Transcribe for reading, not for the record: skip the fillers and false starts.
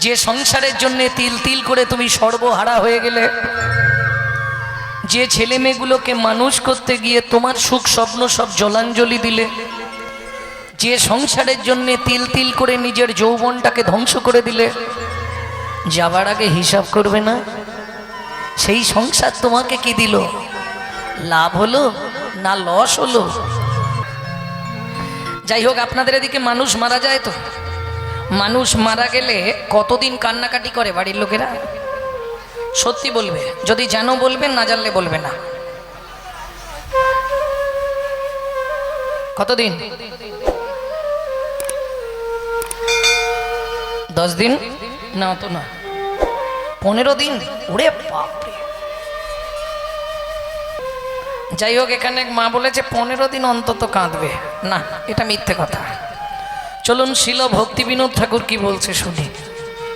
যে সংসারের জন্য তিল তিল করে তুমি সর্বহারা হয়ে গেলে, যে ছেলে মেয়েগুলোকে মানুষ করতে গিয়ে তোমার সুখ স্বপ্ন সব জলাঞ্জলি দিলে, যে সংসারের জন্য তিল তিল করে নিজের যৌবনটাকে ধ্বংস করে দিলে, যাবার আগে হিসাব করবে না সেই সংসার তোমাকে কি দিল? লাভ হলো না লস হলো? যাই হোক, আপনাদের এদিকে মানুষ মারা যায় তো, মানুষ মারা গেলে কতদিন কান্নাকাটি করে বাড়ির লোকেরা? সত্যি বলবে, যদি জানো বলবেন, না জানলে বলবে না। কতদিন? 10 দিন না, তো না, 15 দিন। ওরে বাপরে! যাই হোক, এখানে এক মা বলেছে 15 দিন অন্তত কাঁদবে। না, এটা মিথ্যে কথা। চলুন শিল ভক্তি বিনোদ ঠাকুর কি বলছে শুনি।